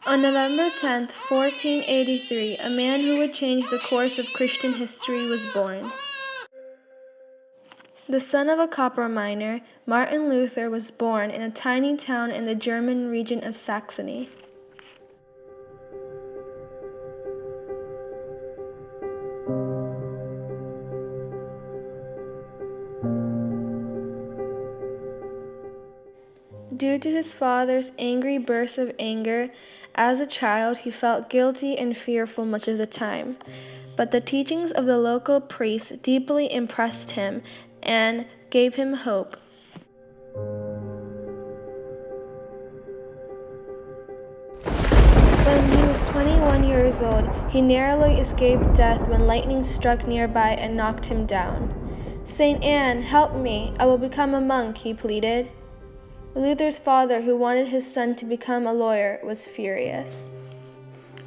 On November 10, 1483, a man who would change the course of Christian history was born. The son of a copper miner, Martin Luther was born in a tiny town in the German region of Saxony. Due to his father's angry bursts of anger, as a child he felt guilty and fearful much of the time. But the teachings of the local priest deeply impressed him and gave him hope. When he was 21 years old, he narrowly escaped death when lightning struck nearby and knocked him down. "Saint Anne, help me! I will become a monk," he pleaded. Luther's father, who wanted his son to become a lawyer, was furious.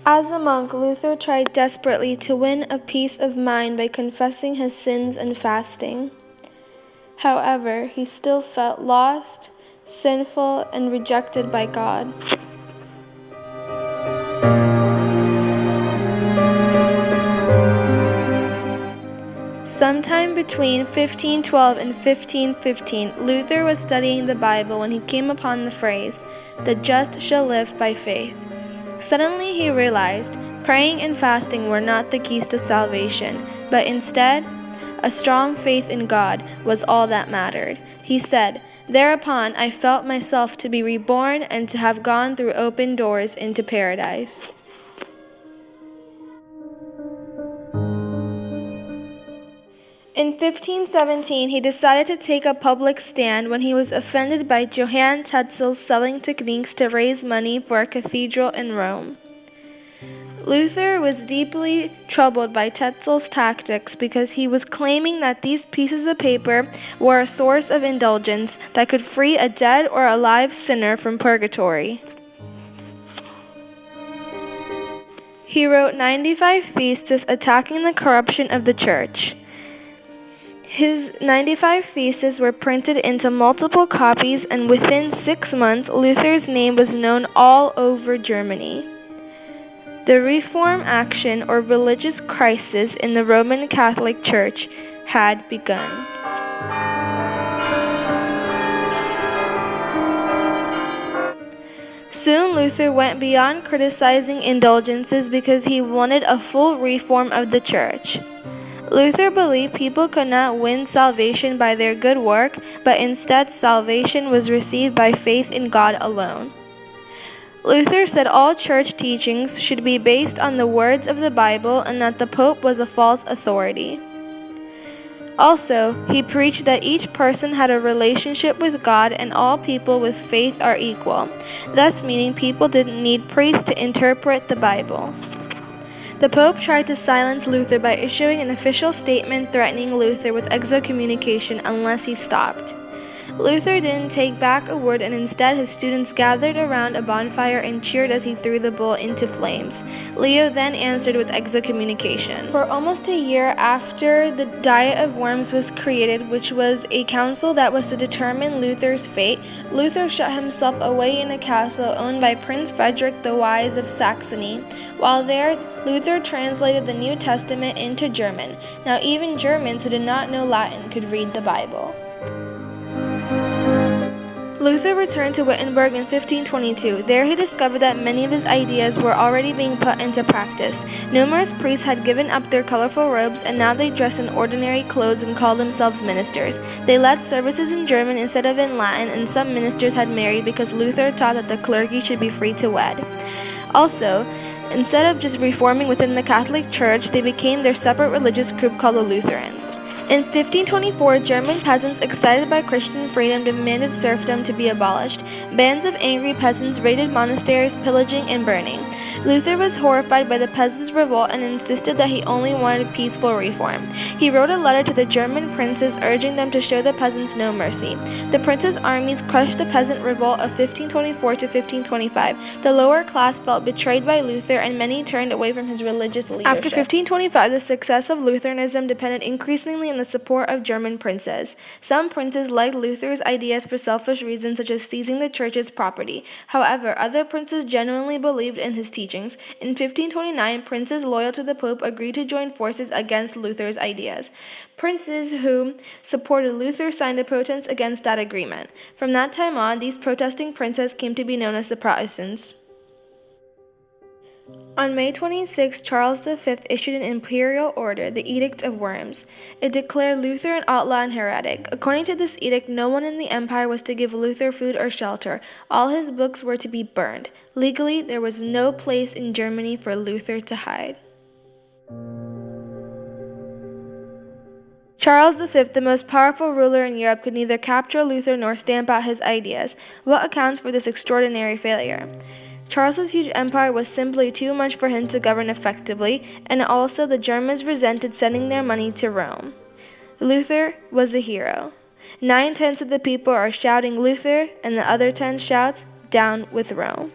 As a monk, Luther tried desperately to win a peace of mind by confessing his sins and fasting. However, he still felt lost, sinful, and rejected by God. Sometime between 1512 and 1515, Luther was studying the Bible when he came upon the phrase, "The just shall live by faith." Suddenly he realized praying and fasting were not the keys to salvation, but instead, a strong faith in God was all that mattered. He said, "Thereupon I felt myself to be reborn and to have gone through open doors into paradise." In 1517, he decided to take a public stand when he was offended by Johann Tetzel's selling techniques to raise money for a cathedral in Rome. Luther was deeply troubled by Tetzel's tactics because he was claiming that these pieces of paper were a source of indulgence that could free a dead or alive sinner from purgatory. He wrote 95 theses attacking the corruption of the church. His 95 theses were printed into multiple copies, and within 6 months, Luther's name was known all over Germany. The Reform action, or religious crisis, in the Roman Catholic Church had begun. Soon Luther went beyond criticizing indulgences because he wanted a full reform of the church. Luther believed people could not win salvation by their good work, but instead salvation was received by faith in God alone. Luther said all church teachings should be based on the words of the Bible and that the Pope was a false authority. Also, he preached that each person had a relationship with God and all people with faith are equal, thus meaning people didn't need priests to interpret the Bible. The Pope tried to silence Luther by issuing an official statement threatening Luther with excommunication unless he stopped. Luther didn't take back a word, and instead his students gathered around a bonfire and cheered as he threw the bull into flames. Leo then answered with excommunication. For almost a year after the Diet of Worms was created, which was a council that was to determine Luther's fate, Luther shut himself away in a castle owned by Prince Frederick the Wise of Saxony. While there, Luther translated the New Testament into German. Now even Germans who did not know Latin could read the Bible. Luther returned to Wittenberg in 1522. There he discovered that many of his ideas were already being put into practice. Numerous priests had given up their colorful robes, and now they dressed in ordinary clothes and called themselves ministers. They led services in German instead of in Latin, and some ministers had married because Luther taught that the clergy should be free to wed. Also, instead of just reforming within the Catholic Church, they became their separate religious group called the Lutherans. In 1524, German peasants, excited by Christian freedom, demanded serfdom to be abolished. Bands of angry peasants raided monasteries, pillaging and burning. Luther was horrified by the peasants' revolt and insisted that he only wanted peaceful reform. He wrote a letter to the German princes urging them to show the peasants no mercy. The princes' armies crushed the peasant revolt of 1524 to 1525. The lower class felt betrayed by Luther, and many turned away from his religious leadership. After 1525, the success of Lutheranism depended increasingly on the support of German princes. Some princes liked Luther's ideas for selfish reasons, such as seizing the church's property. However, other princes genuinely believed in his teachings. In 1529, princes loyal to the Pope agreed to join forces against Luther's ideas. Princes who supported Luther signed a protest against that agreement. From that time on, these protesting princes came to be known as the Protestants. On May 26, Charles V issued an imperial order, the Edict of Worms. It declared Luther an outlaw and heretic. According to this edict, no one in the empire was to give Luther food or shelter. All his books were to be burned. Legally, there was no place in Germany for Luther to hide. Charles V, the most powerful ruler in Europe, could neither capture Luther nor stamp out his ideas. What accounts for this extraordinary failure? Charles's huge empire was simply too much for him to govern effectively, and also the Germans resented sending their money to Rome. Luther was a hero. 9/10 of the people are shouting Luther, and the other 10 shouts, "Down with Rome."